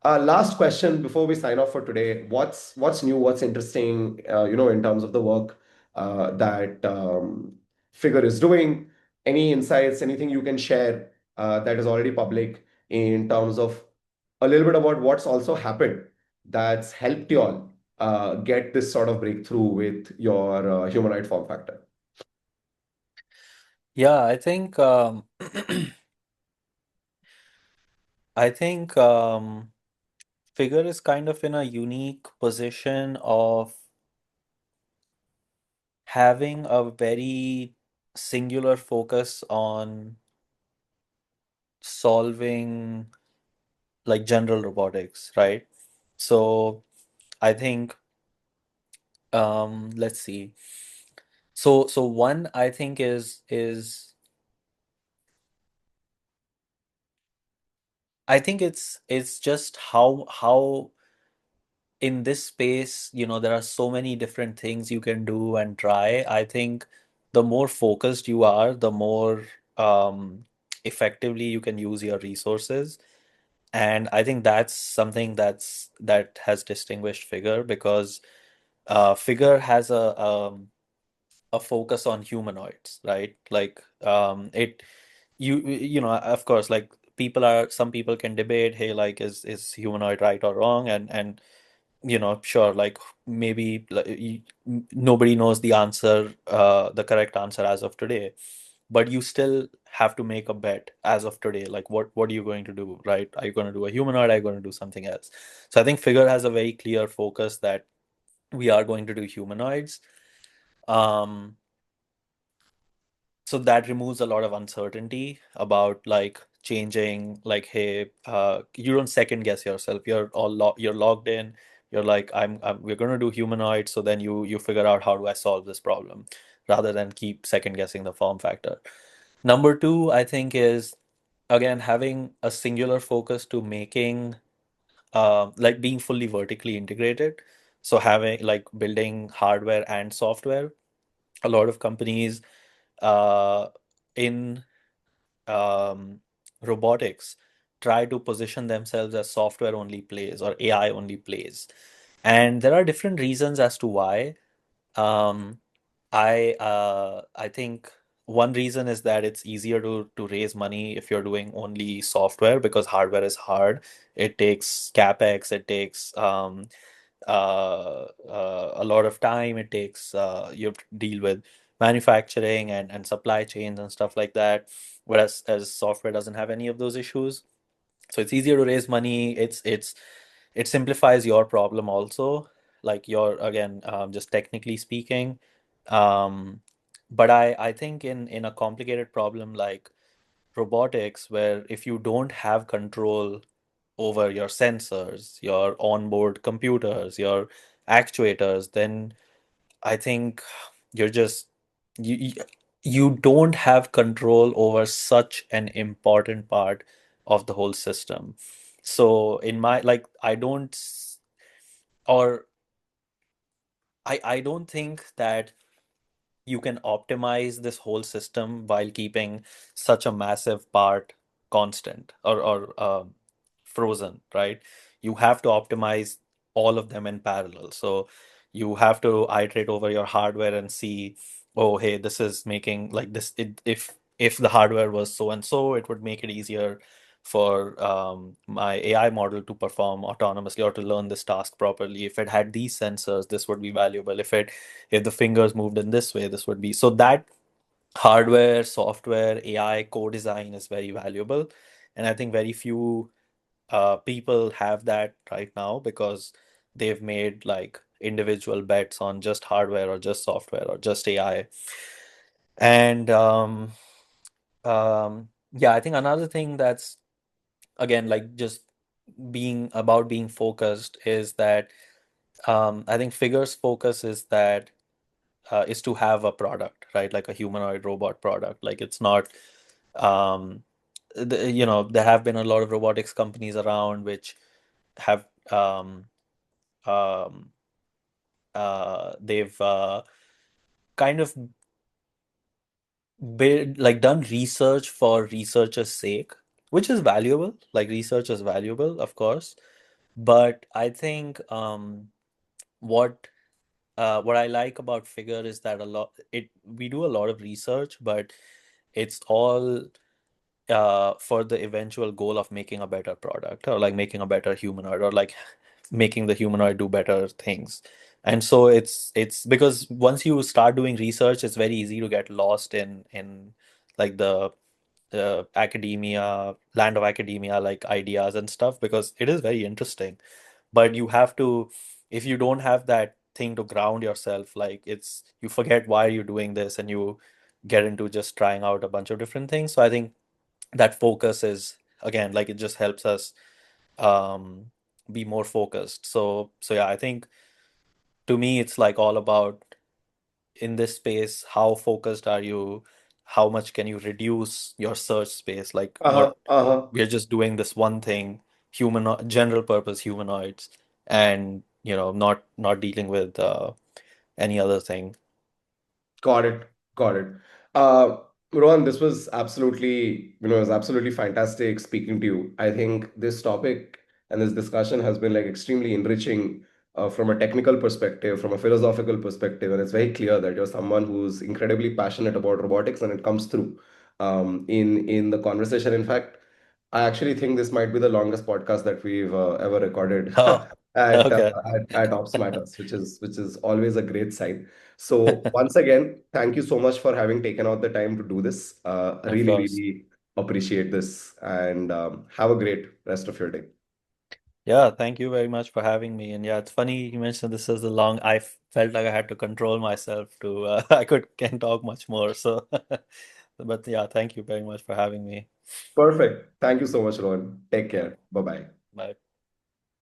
Last question before we sign off for today. What's new? What's interesting? In terms of the work that Figure is doing. Any insights? Anything you can share that is already public in terms of a little bit about what's also happened that's helped you all get this sort of breakthrough with your humanoid form factor. Yeah, I think I think Figure is kind of in a unique position of having a very singular focus on solving like general robotics, right? So I think let's see. So one I think is I think it's just how in this space, there are so many different things you can do and try. I think the more focused you are, the more um, effectively you can use your resources. And I think that's something that has distinguished Figure because Figure has a focus on humanoids, right? Like it you know, of course, like some people can debate, hey, like is humanoid right or wrong? And sure, like maybe like, nobody knows the correct answer as of today, but you still have to make a bet as of today. Like, what are you going to do, right? Are you going to do a humanoid? Are you going to do something else? So I think Figure has a very clear focus that we are going to do humanoids. Um, so that removes a lot of uncertainty about like changing, like, hey, you don't second guess yourself. You're logged in. You're like, we're going to do humanoid. So then you figure out, how do I solve this problem, rather than keep second guessing the form factor. Number two, I think, is again having a singular focus to making like being fully vertically integrated. So having like building hardware and software. A lot of companies uh, in um, robotics try to position themselves as software only plays or AI only plays. And there are different reasons as to why. Um, I think one reason is that it's easier to raise money if you're doing only software, because hardware is hard. It takes capex, it takes a lot of time. It takes you have to deal with manufacturing and supply chains and stuff like that. Whereas as software doesn't have any of those issues, so it's easier to raise money. It simplifies your problem also, like your again just technically speaking. Um, but I think in a complicated problem like robotics, where if you don't have control over your sensors, your onboard computers, your actuators, then I think you're just you you you don't have control over such an important part of the whole system. So in my like I don't s- or I don't think that you can optimize this whole system while keeping such a massive part constant or frozen, right? You have to optimize all of them in parallel. So you have to iterate over your hardware and see, oh, hey, this is making like this. If the hardware was so and so, it would make it easier for my AI model to perform autonomously or to learn this task properly. If it had these sensors, this would be valuable. If the fingers moved in this way, this would be. So that hardware, software, AI co-design is very valuable. And I think very few people have that right now, because they've made like individual bets on just hardware or just software or just AI. And yeah, I think another thing that's again like just being focused is that I think Figure's focus is to have a product, right? Like a humanoid robot product. Like it's not, um, there have been a lot of robotics companies around which have, um, they've kind of like done research for research's sake, which is valuable. Like research is valuable, of course. But I think what what I like about Figure is that a lot it we do a lot of research, but it's all for the eventual goal of making a better product, or like making a better humanoid, or like making the humanoid do better things. And so it's because once you start doing research, it's very easy to get lost in like the academia, land of academia, like ideas and stuff, because it is very interesting. But you have to, if you don't have that thing to ground yourself, like it's, you forget why you're doing this and you get into just trying out a bunch of different things. So I think that focus is, again, like it just helps us um be more focused. So yeah, I think to me it's like all about, in this space, how focused are you, how much can you reduce your search space, like Uh-huh, what, uh-huh. we're just doing this one thing, human general purpose humanoids, and not dealing with any other thing. Got it. Got it. Uh, Rohan, this was absolutely, it was absolutely fantastic speaking to you. I think this topic and this discussion has been like extremely enriching from a technical perspective, from a philosophical perspective, and it's very clear that you're someone who's incredibly passionate about robotics, and it comes through in the conversation. In fact, I actually think this might be the longest podcast that we've ever recorded Oh, at, uh, okay. at Ops Matters, which is always a great sign. So once again, thank you so much for having taken out the time to do this. Of Really, course. really appreciate this, and have a great rest of your day. Yeah, thank you very much for having me. And yeah, it's funny you mentioned this is the long. Felt like I had to control myself to I can talk much more. So, but yeah, thank you very much for having me. Perfect. Thank you so much, Rohan. Take Yeah, care. Bye bye. bye.